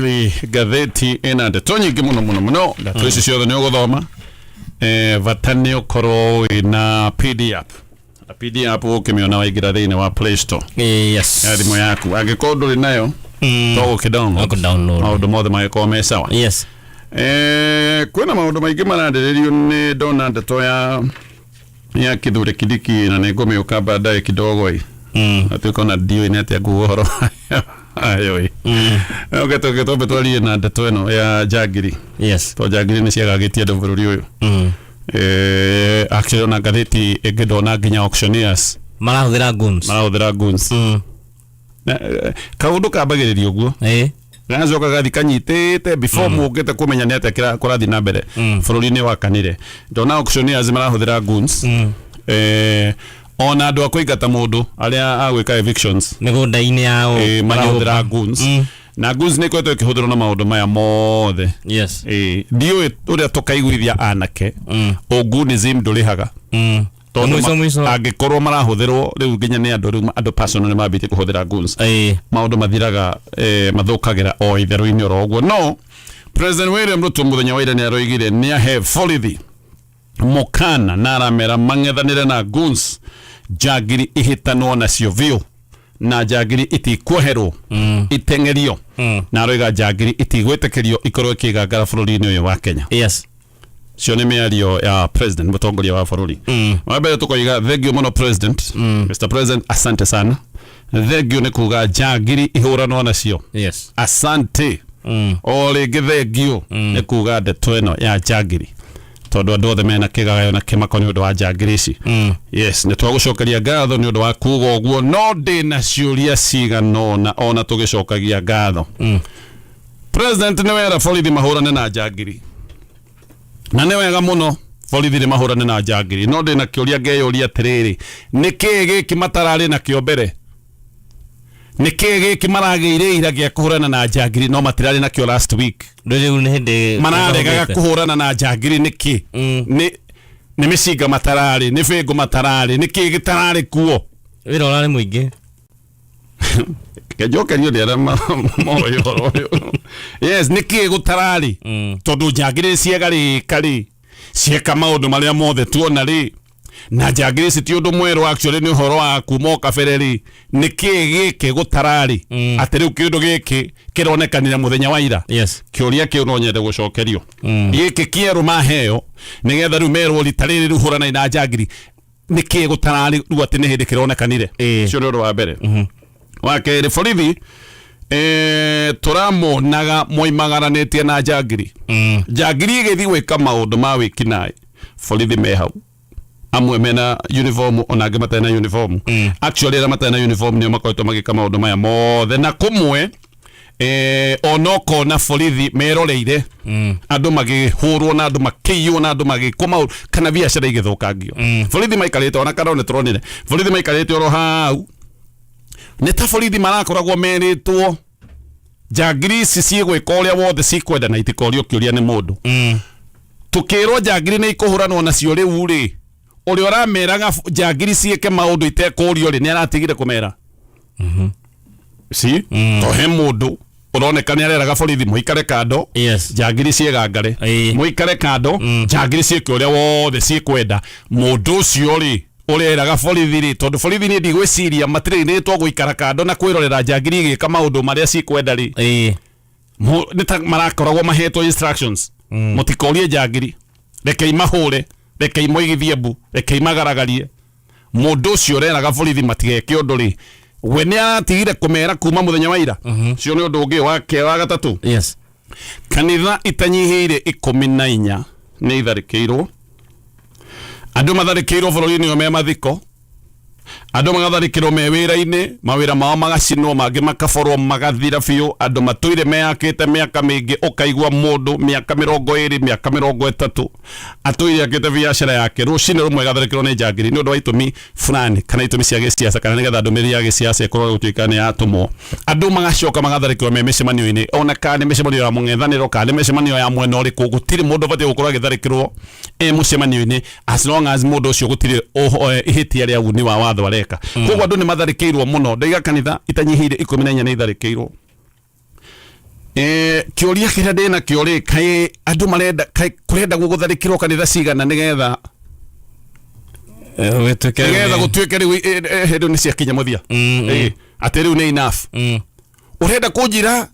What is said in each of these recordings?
Daily gatheti ena ndeto nyingi muno ndeto ici ciothe ni uguthoma vatani ukorwo na PDF ukimiona waigira thiini wa Play Store yes thimo yaku angikorwo nduri nayo to ukidownload maundu mothe magĩkorwo me sawa yes kwĩna maundu maingĩ marandĩrĩrio nĩ ndona ndeto ya Kithure Kindiki na nĩngũmĩũka baadaye kidogo atukona dio inete guhoro ayo tobe twali na ndeto eno ya Njagiri yes to Njagiri nĩ ciagagitie andũ bũrũri ũyũ actually na gatheti ĩngĩndona nginya auctioneers marahũthĩra goons kaundu kambagĩrĩrio guo gacoka gathi kanyitĩte before mũngĩte kũmenya nĩ atĩa kũrathi na mbere bũrũri-inĩ wa kanire ndona auctioneers marahũthĩra goons ona andũ akũingata mũndũ arĩa agwĩka evictions mĩgũnda-inĩ yao marahũthĩra goons na goons nĩ ikoretwo ikĩhũthĩrwo na maũndũ maya mothe yes ndiũĩ ũrĩa tũkaiguithia anake ũgunism ndũrĩhaga angĩkorwo marahũthĩrwo rĩu nginya nĩ andũ personal nĩ mambĩtie kũhũthĩra goons maũndũ mathiraga mathũkagĩra o itherũ-inĩ oro ũguo no President William Ruto mũthenya wa ira nĩ aroigire nĩ ahe borithi mũkana na aramera mang'ethanĩre na goons Njagiri ihĩtanwo nacio biũ na Njagiri itikweherwo iteng'erio na aroiga Njagiri itigwĩtĩkĩrio ikorwo ikĩgangara bũrũri-inĩ ũyũ wa Kenya yes cio nĩ mĩario ya president mũtongoria wa bũrũri wa mbere tũkoiga thengiũ mũno president Mr President asante sana thengiũ nĩ kuga Njagiri ihũranwo nacio yes asante o rĩngĩ thengiũ nĩ kuga ndeto ĩno ya Njagiri tondũ andũ othe mena kĩgagayo na kĩmako nĩ ũndũ wa Njagiri ici yes nĩ twagũcokeria ngatho nĩ ũndũ wa kuga ũguo no ndĩna ciũria ciganona ona tũgĩcokagia ngatho president nĩ wera borithi mahũrane na Njagiri na nĩ wega mũno borithi nĩ mahũrane na Njagiri no ndĩna kĩũria ngeyũria atĩrĩrĩ nĩkĩĩ gĩkĩ matararĩ nakĩo mbere nĩkĩĩ gĩkĩ maragĩire ira gĩa kũhũrana na Njagiri no matirarĩ nakĩo last week rĩu nĩ hĩndĩ mararegaga kũhũrana na Njagiri nĩkĩ nĩ mĩcinga matararĩ nĩ bĩngũ matararĩ nĩkĩĩ gĩtararĩ kuo wĩra ũrarĩ mũingĩ njokerio nĩ arĩa moĩ ũhoro ũyũ yes nĩkĩĩ gũtararĩ tondũ Njagiri ciega rĩ cieka maũndũ marĩa mothe tuona rĩ na Njagiri ti ũndũ mwerũ actually nĩ ũhoro wa kuma o kabere rĩ nĩkĩĩ gĩkĩ gũtararĩ atĩ rĩu kĩndũ gĩkĩ kĩronekanire mũthenya wa ira kĩũria kĩu no nyende gũcokerio gĩkĩ kĩerũ maheo nĩgetha rĩu merwo rita rĩrĩ rĩu hũrana na Njagiri nĩkĩĩ gũtararĩ rĩu atĩ nĩ hĩndĩ kĩronekanire ũcio nĩ ũndũ wa mbere wa kerĩ borithi tũramonaga moimagaranĩtie na Njagiri Njagiri ĩgĩthiĩ gwĩka maũndũ ma wĩkinaĩ borithi me hau amwe mena uniform ona angĩ matarĩ na uniform actually arĩa matarĩ na uniform nĩo makoretwo magĩka maũndũ maya mothe na kũmwe onoko na borithi meroreire andũ magĩhũrwo na andũ makĩiywo na andũ magĩkwo maũndũ kana biacara igĩthũkangio borithi maikarĩte ona kana nĩtũronire borithi maikarĩte oro hau nĩ ta borithi marakoragwo merĩtwo Njagiri ici ciĩgwĩka ũrĩa wothe cikwenda na itikorio kĩũria nĩ mũndũ tũkĩrwo Njagiri nĩ ikũhũranwo nacio rĩu rĩ ũrĩa ũrameraga Njagiri ciĩke maũndũ itekũrio rĩ nĩ aratigire kũmera to he mũndũ ũroneka nĩ areraga borithi mũikare kando Njagiri ciĩgangare mũikare kando Njagiri ciĩke ũrĩa wothe cikwenda mũndũ ũcio rĩ ũrĩa eraga borithi rĩ tondũ borithi nĩ ndigwĩciria matirĩrĩtwo gũikara kando na kwĩrorera Njagiri igĩka maũndũ marĩa cikwenda rĩ nĩ ta marakoragwo mahetwo instructions mũtikorie Njagiri rekei mahũre rekei moigithie mbu rekei magaragarie mũndũ ũcio ũreraga borithi matigeke ũndũ rĩ we nĩ aratigire kũmera kuma mũthenya wa ira ũcio nĩ ũndũ ũngĩ wa gatatũ kanitha itanyihĩire 14 nĩ itharĩkĩirwo andũ matharĩkĩirwo bũrũri-inĩ ũyũ me mathiko andũ magatharĩkĩrwo me wĩra-inĩ mawĩra mao magacinwo mangĩ makaborwo magathira biũ andũ matũire meyakĩte mĩaka mĩingĩ ũkaigua mũndũ mĩaka 20 mĩaka 30 atũire akĩte biacara yake rũcinĩ rũmwe gatharĩkĩrwo nĩ Njagiri nĩ ũndũ wa itũmi fulani kana itũmi cia gĩsiasa kana nĩgetha ndũmĩrĩri ya gĩsiasa ĩkorwo gũtuĩka nĩ yatũmwo andũ magacoka magatharĩkĩrwo me mĩcemanio-inĩ ona kana nĩ mĩcemanio ya mũng'ethanĩro kana nĩ mĩcemanio ya mwena ũrĩkũ gũtirĩ mũndũ batiĩ gũkorwo agĩtharĩkĩrwo mũcemanio-inĩ as long as mũndũ ũcio gũtirĩ ihĩtia rĩa uni wa watho areka koguo andũ nĩ matharĩkĩirwo mũno ndaiga kanitha itanyihĩire 14 nĩ itharĩkĩirwo Kĩũria kĩrĩa ndĩna kĩo kaĩ andũ marenda kũrenda gũgũtharĩkĩrwo kanitha cigana nĩgetha gũtuĩke rĩu hĩndĩ nĩ ciakinya mũthia atĩ rĩu nĩ enough ũrenda kũnjĩra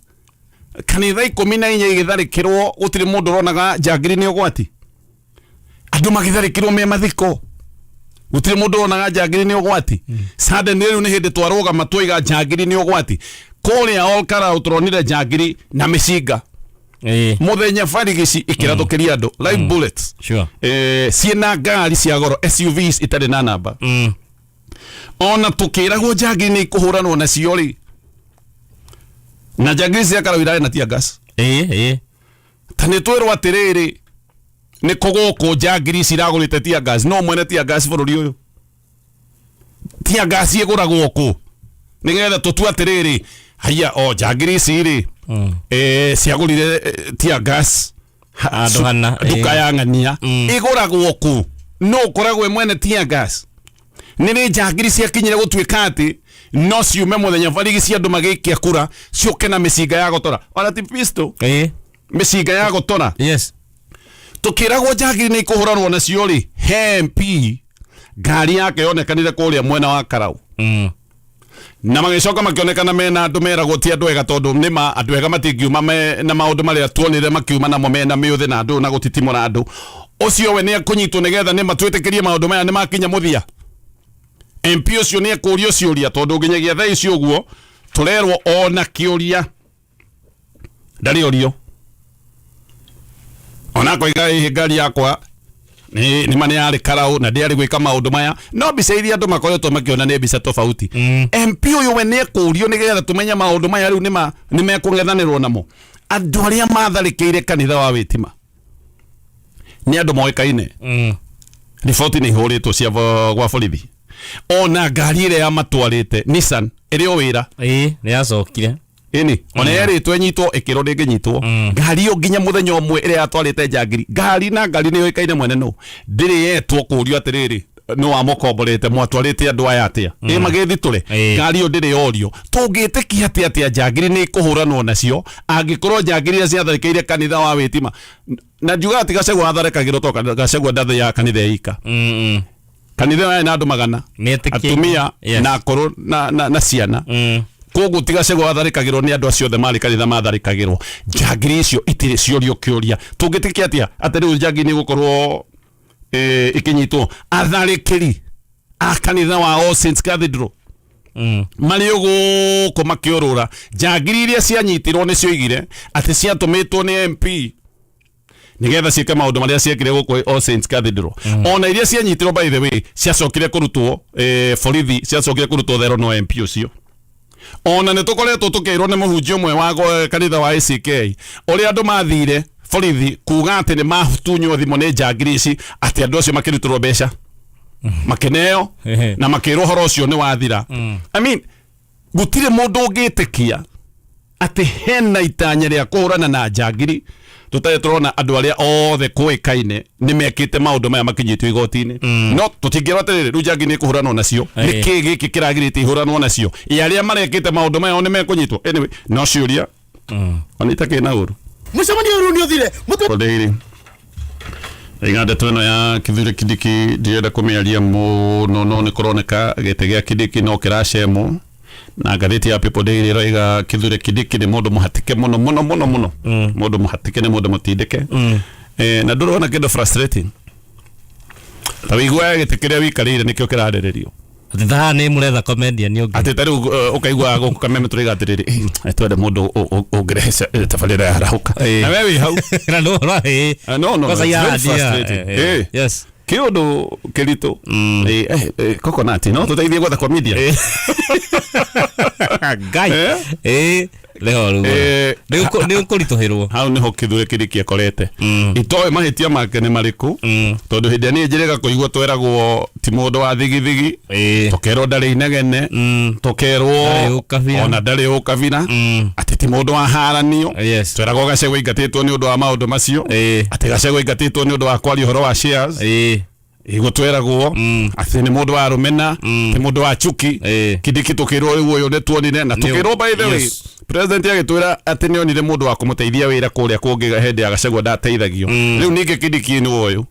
kanitha 14 igĩtharĩkĩrwo gũtirĩ mũndũ ũronaga njangiri nĩ ũgwati andũ magĩtharĩkĩrwo me mathiko gũtirĩ mũndũ ũronaga njangiri nĩ ũgwati Sunday rĩu nĩ hĩndĩ twarũgama twoiga njangiri nĩ ũgwati kũrĩa Olkara ũtũronire njangiri na mĩcinga muthenya barigici ikirathũkĩria andũ live bullets ciena ngari cia goro SUVs itarĩ na namba ona tukĩragwo njangiri nĩ ikũhũranwo nacio rĩ na njangiri cia Karau irarĩ na tear gas ta nĩ twĩrwo atĩrĩrĩ nĩ kũgũkũ njangiri ciragũrĩte tear gas no mwene tear gas bũrũri ũyũ tear gas ĩgũragwo kũ nĩgetha tũtue atĩrĩrĩ haya njangiri ici rĩ ciagũrire tear gas nduka ya ng'ania igũragwo kũ no ũkoragwo mwene tear gas nĩ njangiri ciakinyire gũtuĩka atĩ no ciume mũthenya barigici andũ magĩikia kura ciũke na mĩcinga ya gũtora ona ti pistol mĩcinga ya gũtora tukĩragwo njangiri nĩ ikũhũranwo nacio rĩ MP ngari yake yonekanire kũrĩa mwena wa Karau na magĩcoka makĩonekana mena andũ meragwo ti andũ ega tondũ nĩma andũ ega matingiuma na maũndũ marĩa tuonire makiuma namo mena mĩũthĩ na andũ na gũtitimũra andũ ũcio we nĩ akũnyitwo nĩgetha nĩ matwĩtĩkĩrie maũndũ maya nĩ makinya mũthia MP ũcio nĩ ekũria ciũria tondũ nginyagia thaa ici ũguo tũrerwo ona kĩũria ndarĩ ũrio ona koiga ngari yakwa nĩ mane yarĩ Karau na ndĩarĩ gwĩka maũndũ maya no mbica iria andũ makoretwo makĩona nĩ mbica tofauti MP ũyũ we nĩ ekũrio nĩgetha tumenye maũndũ maya rĩu nĩ mekũng'ethanĩrwo namo andũ arĩa matharĩkĩire kanitha wa Wĩtima nĩ andũ moĩkaine riboti nĩ ihũrĩtwo cia gwa borithi ona ngari ĩrĩa yamatwarĩte Nissan ĩrĩ o wĩra nĩ yacokire ona yerĩtwo nyitwo ĩkĩro ndĩngĩnyitwo ngari yo nginya mũthenya ũmwe ĩrĩa yatwarĩte njangiri ngari nĩ yoĩkaine mwene no ndĩrĩ yetwo kũrio atĩrĩrĩ no wamukomborete mwatwarĩte andũ aya atĩa magĩthitũre ngari yo ndĩrĩ yorio tũngĩtĩkia atĩa njangiri nĩ ikũhũranwo nacio angĩkorwo njangiri iria ciatharĩkĩire kanitha wa Wĩtima na njuga ati Gachagua atharĩkagĩrwo to Gachagua ndathĩ ya kanitha ika kanitha ya na andũ magana atumia na akũrũ na ciana koguo ti Gachagua atharĩkagĩrwo nĩ andũ acio othe marĩ kanitha matharĩkagĩrwo njangiri icio itirĩ ciorio kĩũria tũngĩtĩkia atĩ rĩu njangiri nĩ gũkorwo ikinyitwo atharĩkĩri a kanitha wa All Saints Cathedral marĩ ũgũkũ makĩũrũra njangiri iria cianyitirwo nĩ cioigire atĩ ciatũmĩtwo nĩ MP nĩgetha ciĩke maũndũ marĩa ciekire gũkũ All Saints Cathedral ona iria cianyitirwo by the way ciacokire kũrutwo borithi ciacokire kũrutwo thero no MP ũcio ona nĩ tũkoretwo tũkĩirwo nĩ mũhunjia ũmwe wa kanitha wa ACK ũrĩa andũ mathire borithi kuga atĩ nĩ mahutunywo thimo nĩ njangiri ici atĩ andũ acio makĩrutĩrwo mbeca makĩneo na makĩrwo ũhoro ũcio nĩ wathira I mean gũtirĩ mũndũ ũngĩtĩkia atĩ hena itanya rĩa kũhũrana na njangiri tũtarĩ tũrona andũ arĩa othe kũĩkaine nĩ mekĩte maũndũ maya makinyĩtwo igoti-inĩ no tũtingĩrwo atĩrĩrĩ rĩu njangiri nĩ ikũhũranwo nacio nĩkĩ gĩkĩ kĩragirĩte ihũranwo nacio arĩa marekĩte maũndũ maya nĩ mekũnyitwo anyway no ciũria ona itakĩna ũru mũcemanio ũyũ nĩ ũthire mũtũrĩrĩ ndeto ĩno ya Kithure Kindiki ndĩrenda kũmĩaria mũno no nĩ kũroneka gĩtĩ gĩa Kindiki no kĩracemwo na ngathĩti ya People Daily ĩroiga Kithure Kindiki nĩ mũndũ mũhatĩke mũno mũndũ mũhatĩke nĩ mũndũ mũtindĩke na ndũrona kĩndũ frustrating ta wĩigua gĩtĩ kĩrĩa wĩikarĩire nĩkĩo kĩrarĩrĩrio atitha nĩ mũretha comedian ũngĩ atĩ tarĩu ũkaigua gũkũ kameme tũrĩga atĩrĩrĩ twende mũndũ ũngĩrehe tabarĩra ya rahũka na we wĩ hau na no yes kĩũndũ kĩritũ coconut no tũteithie gwetha comedian ngai nĩ ũkũritũhĩrwo hau nĩho Kithure Kindiki akorete itoĩ mahĩtia make nĩ marĩkũ tondũ hĩndĩ nĩ njĩrĩga kũigua tweragwo ti mũndũ wa thigithigi tũkerwo ndarĩ inegene tũkerwo ona ndarĩ ũkabira atĩ ti mũndũ wa haranio tweragwo Gachagua aingatĩtwo nĩ ũndũ wa maũndũ macio atĩ Gachagua aingatĩtwo nĩ ũndũ wa kwaria ũhoro wa shares igutweragwo ati ni mundu wa rumena ni mundu wa chuki Kindiki tukirwo riu uyu netuonire na tukirwo by the way president agitwira ati ni onire mundu wa kumuteithia wira kuria kungi hindi agacegwa ndateithagio riu ningi Kindiki ni uyu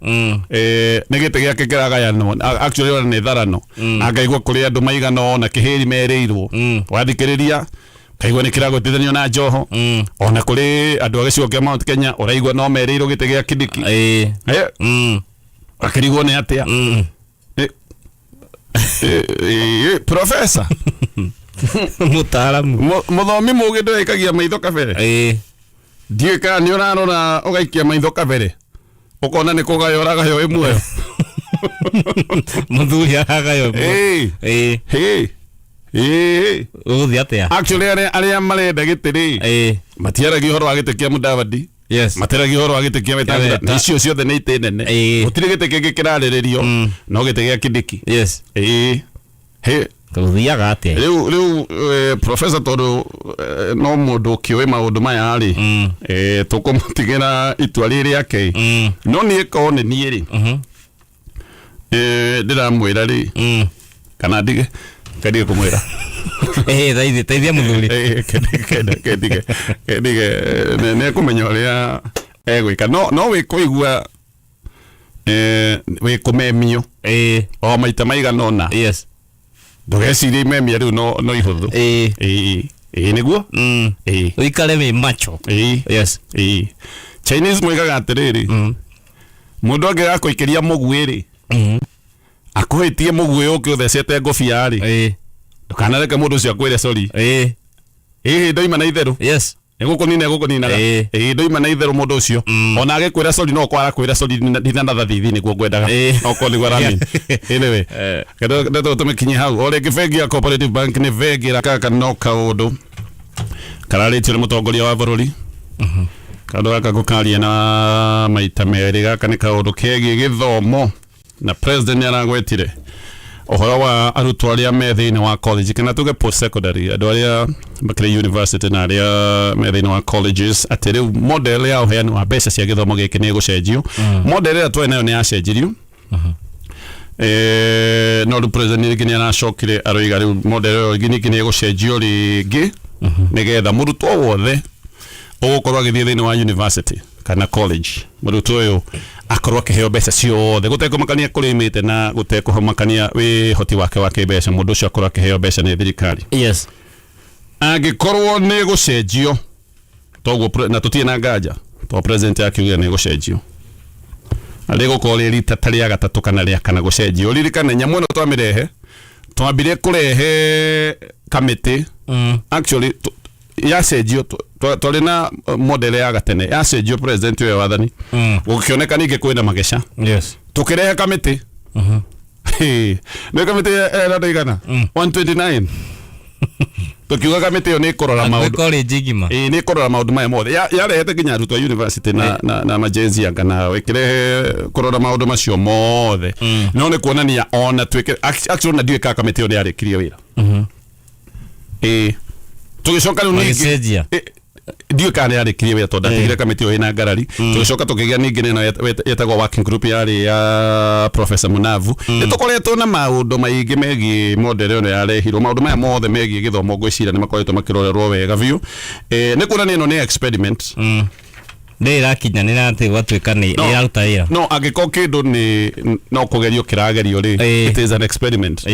ni gite giake kiragayano actually ona ni tharano angaigwa kuri andu maigana na kihiri mereirwo wathikiriria kaigwa ni kiragotithanio na Njoho ona kuri andu agicigo kia Mount Kenya uraigwa no mereirwo gite gia Kindiki akirigwo ni atia professor mutaramu muthomi mugi ndikagia maitho kabere ndiika ni urarora ugaikia maitho kabere ukona ni kugayoraga yo imwe muthuri aragayo uthi atia actually aria marenda gitiri matiaragia uhoro wa gite kia Mudavadi materagia uhoro wa gite kia Wetangula icio ciothe ni itenene gutire gite kingi kirariririo no gite gia Kindiki tuthiaga atia riu professor tondu no mundu kiwe maundu maya ri tukumutigira itua riri ake no ni ko ni ni ri ndiramwira ri kana ndige kadige kumwira teithia muthuri kedige ne kumenya uria egwika no wikuigua wikumemio o maita maigana ona ndugecirie memia riu no ihuthu niguo uikare wi macho Chinese mwigaga atiriri mundu angiga kuikiria mugwi ri akuhitie mugwi uke uthecete ngofia ri ndukanareke mundu ucio akwire sorry ndoima na itheru egukuninaga ndoima na itheru mundu ucio ona agikwira sorry no kwara kwira sorry ndina thathithi niguo ngwendaga no ko niguo rami anyway kedo tumekinye hau ore kifegi ya Cooperative Bank ni vegira kaka no kaundu kararĩtio nĩ mũtongoria wa bũrũri kaũndũ gaka gũkaria na maita merĩ gaka nĩ kaũndũ kegiĩ gĩthomo na president nĩaragwetire ũhoro wa arutwo arĩa me thĩinĩ wa college kana tuge post secondary andũ arĩa makĩrĩ university na arĩa me thĩinĩ wa colleges atĩ rĩu model ya ũheani wa mbeca cia gĩthomo gĩkĩ nĩ gũcenjio model ĩrĩa twĩ nayo nĩ yacenjirio no rĩu president nĩ aracokire aroiga rĩu model ĩyo ĩngĩ nĩ gũcenjio rĩngĩ nigetha murutwo wothe ugukorwo agithie thĩinĩ wa university kana college murutwo uyu akorwo akiheo mbeca ciothe gutekumakania kurimite na gutekumakania wi hoti wake wa kimbeca mundu ucio akorwo akiheo mbeca ni thirikari angikorwo ni gucenjio toguo na tutie na nganja to president akiuga ni gucenjio ari gukorwo rita taria gatatu kana ria kana gucenjio ririkane nyamu no twamirehe twambire kurehe committee actually yacenjio tuli na model ya gatene yacenjio president we wathani gukioneka ninge kwina magesha tukirehe committee ne committee era ndigana 129 tukiuga committee ni korora maundu college gima ni korora maundu maya mothe yarehete nginya arutwo university na majenzi anga na wekirehe korora maundu macio mothe no ni kuonania ona twike actually na ndiwe committee ni arikirie wira tugicoka riu ningi ndiwe kana yarikirie wira tondu atigire committee yo ina ngarari tugicoka tukigia ningi nino yetagwo working group yari ya Professor Munavu nitukoretwo na maundu maingi megie model ino yarehirwo maundu maya mothe megie githomo ngwicira ni makoretwo makirorerwo wega biu ni kuonania ino ni experiment ndirakinyanira ati gwatuika ni iraruta wira no agiko kindu ni no kugerio kiragerio ri it is an experiment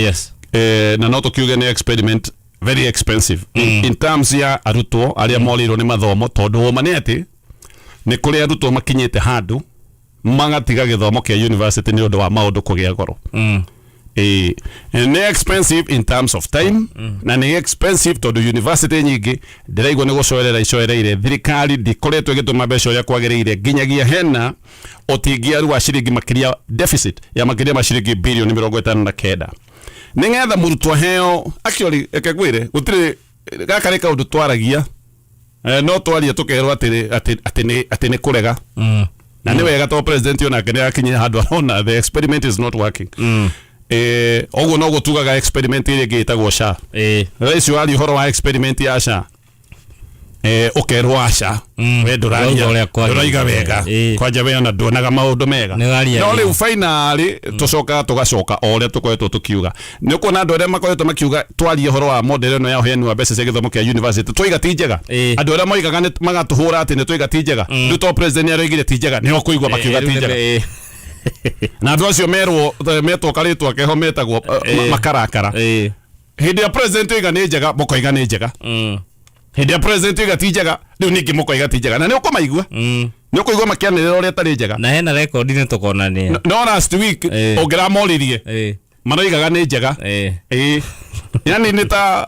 na no tukiuge ni experiment very expensive in terms ya arutwo aria morirwo ni mathomo tondu mane ati ni kuri arutwo makinyite handu magatiga githomo kia university ni undu wa maundu kugia goro ni expensive in terms of time na ni expensive tondu university nyingi ndiraigwo ni gucoerera icoereire thirikari ndikoretwo igituma mbeca uria kwagiriire nginyagia hena utingia rwa ciringi makiria deficit ya makiria maciringi bilioni 59 ningetha murutwo heo actually ekegwire gutire gaka reka undu twaragia no twaria tukerwo ati ni kurega na ni wega to president yona kene akinya handu arona the experiment is not working oguo no gutugaga experiment iri gitagwo SHA raici wari horo wa experiment ya SHA ukerwo aca we nduraiga wega kwanja we ona nduonaga maundu mega no riu finally tucoka tugacoka oria tukoretwo tukiuga ni kuona andu aria makoretwo makiuga twarie horo wa model ino ya uheani wa mbeca cia githomo kia university twiga ti njega andu aria moigaga ni magatuhura ati ni twiga ti njega ndu to president aroigire ti njega ni okuigwa makiuga ti njega na andu acio metwo karitwa keho metagwo makarakara hindi ya president iga ni njega mukoiga ni njega hindi ya president iga ti njega riu ningi mukoiga ti njega na ni ukumaigua ni ukuigua makianirira uria tari njega na hena record ni tukonania no last week ongiramoririe maroigaga ni njega yani ni ta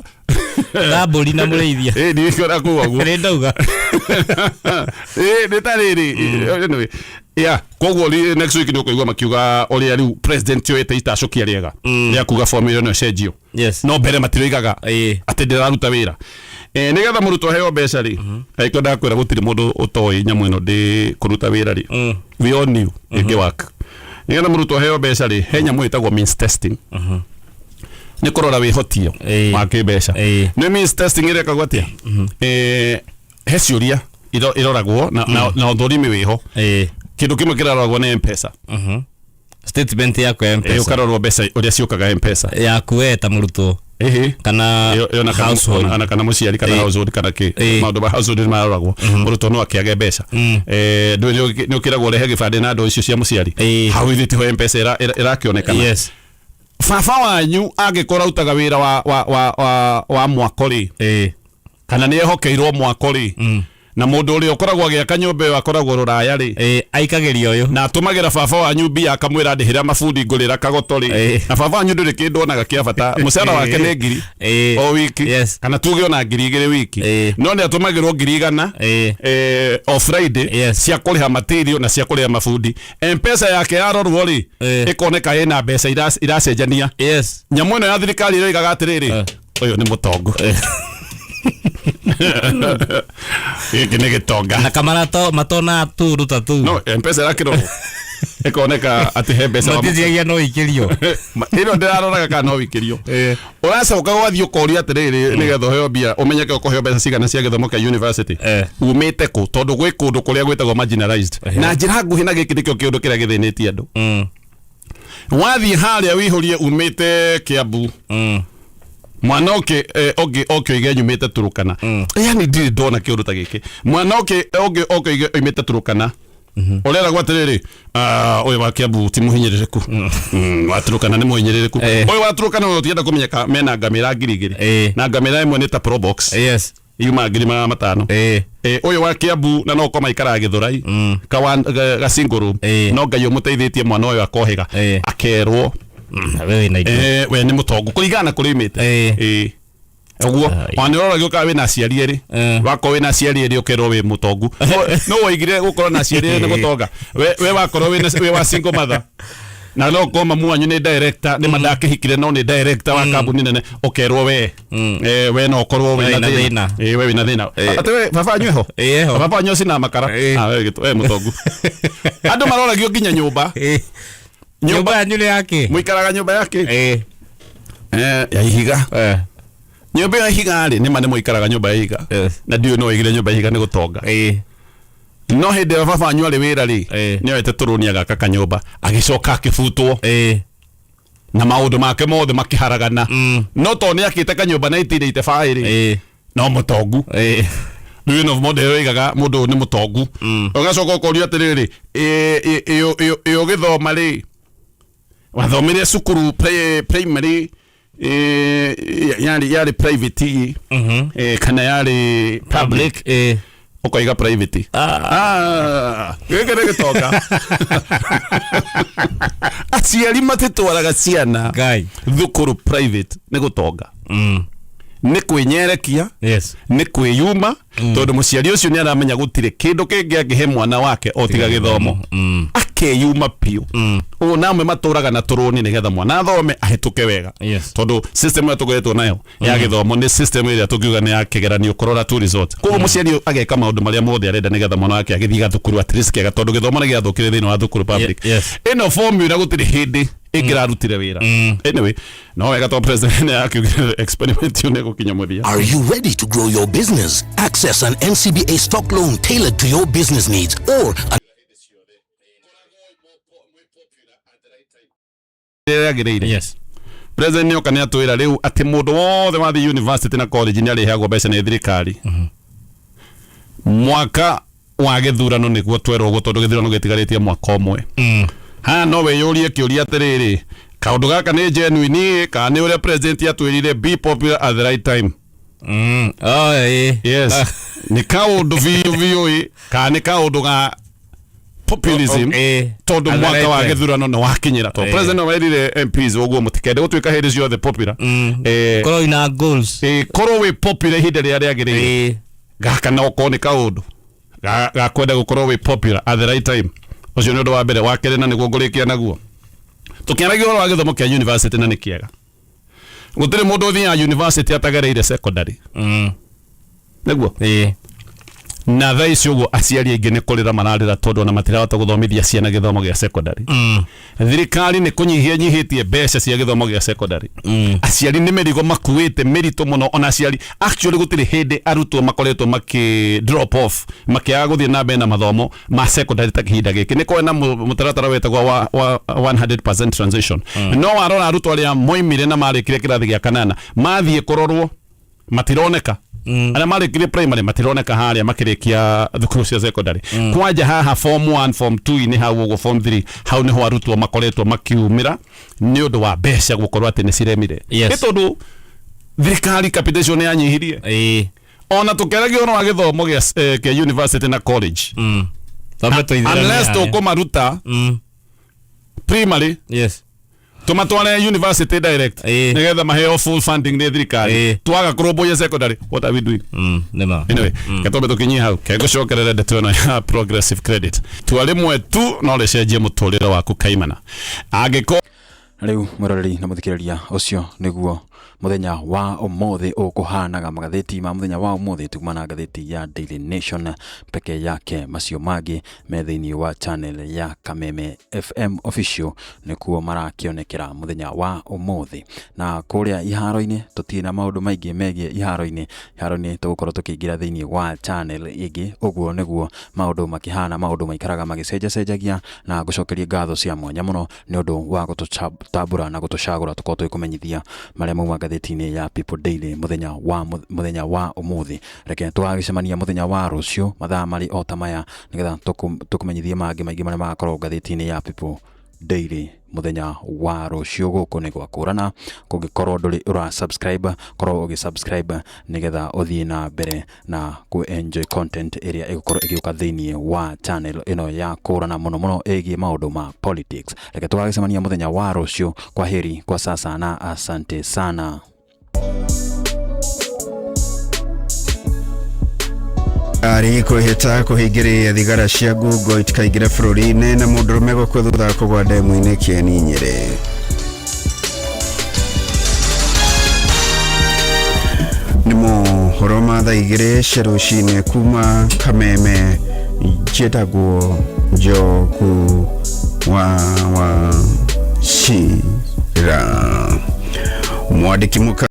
Raburi na mureithia ni kiora kuwa guo ni ndauga ni ta riri anyway koguo next week ni ukuigua makiuga uria riu president yoete itacokia riega ya kuga formula no cenjio no mbere matiroigaga ati ndiraruta wira nigetha murutwo heo mbeca ri aiko ndakwira gutiri mundu utoi nyamu ino ndi kuruta wira ri we all knew igi work nigetha murutwo heo mbeca ri he nyamu itagwo means testing ni kurora wihotio wa kimbeca ni means testing ire kagwatia he ciuria iroragwo na uthurimi wiho kindu kimwe kiraroragwo ni M-Pesa statement yako ya M-Pesa ukarorwo mbeca uria ciukaga M-Pesa yaku we ta murutwo kana household ana kana muciari kana household kana ki maundu ma household maroragwo murutwo no akiage mbeca ndu ni ukiragwo rehe gibande na ndo icio cia muciari hau ithiti ho M-Pesa irakionekana baba wanyu angikora utaga wira wa mwakori kana ni ehokeirwo mwakori na mundu uri ukoragwo agiaka nyumba yo akoragwo ruraya ri aikageria uyu na atumagira baba wanyu mbia akamwira ndihira mabundi ngurira kagotori na baba wanyu nduri kindu onaga kia bata mucara wake ni ngiri o wiki kana tuge ona ngiri igiri wiki no ni atumagirwo ngiri 100 o Friday cia kuriha material na cia kuriha mabundi M-Pesa yake yarorwo ri ikoneka ina mbeca iracenjania nyamu ino ya thirikari iroigaga atiriri uyu ni mutongo iki ni gitonga na kamarato matona tu ruta tu no M-Pesa yakiro ikoneka ati he mbeca matithia no ikirio ino ndiraroraga kana no ikirio uracoka gwathio koria atiriri nigetho heo mbia umenyeke ukoheo mbeca cigana cia githomo kia university umite ku tondu gwi kundu kuria gwitagwo marginalized na njira nguhi na giki nikio kiundu kiria githinitie andu wathi haria wihurie umite Kiambu mwana oke oige nyumite Turukana yani ndiri ndona kiundu ta giki mwana oke oige imite Turukana urera gwatiriri uyu wa Kiambu ti muhinyirireku wa Turukana ni muhinyirireku uyu wa Turukana no tienda kumenyeka mena ngamira ngirigiri na ngamira imwe ni ta Probox yuma ngiri 500 uyu wa Kiambu na no koma ikara Githurai ga single room no ngai umuteithitie mwana uyu akohiga akerwo we ni mutongo kurigana kurimite oguo wanirora gioka we na ciari eri wako we na ciari eri ukero we mutongu no woigire gukorwo na ciari eri ni gutonga we wakorwo we wa single mother na no koma muanyu ni director ni madake hikire no ni director wa kambuni nene ukerwo we we no korwo we na thina we wina thina ate we baba anyu ho baba anyu sina makara we mutongu andu marora gio ginya nyumba nyumba yake muikaraga nyumba yake ya ihiga nyumba ya ihiga ri ni mane muikaraga nyumba ya ihiga na ndio no igire nyumba ya ihiga ni gutonga no hindi baba wanyu ari wira ri ni wete turunia gaka kanyumba agicoka akibutwo na maundu make mothe makiharagana no to ni akite kanyumba 1985 ri no mutongu riu no model igaga mundu ni mutongu ugacoka ukoria atiriri iyo githoma ri wathomire cukuru primary yari private kana yari public ukoiga private gege gitoka aciari matitwaraga ciana thukuru private ni gutonga ni kwinyerekia ni kwiyuma tondu muciari ucio ni aramenya gutire kindu kingi angihe mwana wake otiga githomo akeyuma piu namwe maturaga na turuni nigetha mwana athome ahituke wega tondu system ya tugoretwo nayo ya githomo ni system ira tukiuga ni ya kigeranio kurora tu resort ko muciari ageka maundu maria mothe arenda nigetha mwana wake agithiga thukuru at risk aga tondu githomo ni giathukire thini wa thukuru public ino formula gutire hindi igirarutire wira anyway no wega to president yake experiment yone gukinya muthia. Are you ready to grow your business? Access an NCBA stock loan tailored to your business needs or yes. President yoka ni atwira riu ati mundu wothe wathi university na college ni arihagwo mbeca ni thirikari. Mwaka wa githurano niguo twerwo guo tondu githurano gitigarĩtie mwaka umwe. Ha no we yurie kiuria atiriri kaundu gaka ni genuine ka ni uria president atwirire be popular at the right time. Yes. Ni kaundu vio ka ni kaundu ga populism tondu mwaka wa githurano no wakinyira to president werire MPs uguo mutikende gutwika hĩndĩ ciothe popular korwo ina goals korwo we popular hĩndĩ rĩrĩa rĩagĩrĩire gaka no ko ni kaundu ga kwenda gukorwo we popular at the right time ucio ni undu wa mbere wa kere na niguo ngurikia naguo tukiaragia wa githomo kia university na nikiega gutire mundu uthia university atagereire secondary naguo na thaa icio guo aciari aingĩ nĩ kũrĩra mararĩra tondũ ona matirahota gũthomithia ciana gĩthomo gĩa secondary. Thirikari nĩ kũnyihĩtie mbeca cia gĩthomo gĩa secondary. Aciari nĩ mĩrigo makuĩte mĩritũ mũno ona aciari actually gũtirĩ hĩndĩ arutwo makoretwo drop off makĩaga gũthiĩ na mbere na mathomo ma secondary ta kĩhinda gĩkĩ. Nĩ kwena mũtaratara wetagwo wa 100% transition. No warora arutwo arĩa moimire na marĩkire kĩrathi gĩa kanana mathiĩ kũrorwo matironeka. Ana marĩkire primary matironeka haria makĩrĩkia thukuru cia secondary. Kwanja haha form 1 form 2 ni hau ũguo form 3 hau niho arutwo makoretwo makiumĩra nĩ ũndũ wa mbeca gũkorwo atĩ nĩ ciremire. Nĩ tondũ thirikari capitation yanyihirie. Ona tukĩaragia ũhoro wa gĩthomo gĩa university na college. Unless tũkũmaruta primary. Yes. Tumatware university direct nigetha maheo full funding ni thirikari twaga kuromboya secondary what are we doing nema anyway katombe tukinyia hau kego cokerere ndeto ino ya progressive credit twarimwe tu no recenjie muturire waku kaimana agiko riu muroreri na muthikiriria ucio niguo muthenya wa umuthi ukuhanaga magatheti ma muthenya wa umuthi tumana gatheti ya Daily Nation peke yake macio magi methaini wa channel ya Kameme FM official nikuo marakionekera muthenya wa umuthi na kuria iharo-ini tutina maundu maingi megie iharo-ini tugukorwo tukiingira thiini wa channel ingi uguo niguo maundu makihana maundu maikaraga magicenjagia na gucokeria ngatho cia mwanya muno ni undu wa gututabura na gutucagura tukorwo twikumenyithia maria mauma gatheti-ini ya People Daily muthenya wa umuthi reke twagicemania muthenya wa rucio mathaa mari o tamaya nigetha tukumenyithie mangi maingi maria magakorwo gatheti-ini ya People Daily muthenya wa rucio guku ni gwakũrana kungikorwo nduri ura subscribe korwo ugisubscribe nigetha uthie na mbere na ku enjoy content area igukorwo igiuka thiini wa channel ino ya kũrana muno ĩgie maundu ma politics reke twagicemania muthenya wa rucio kwa heri kwa sasa na asante sana. Ari kuhita kuhingĩria thigara cia ngungo itikaingĩre bũrũri-inĩ na mũndũrũme gũkua thutha wa kũgwa ndemu-inĩ Kieni Nyĩrĩ. Nĩ mohoro ma thaa igĩrĩ cia rũcinĩ kuma Kameme njĩtagwo Njogu wa Shira mwandĩki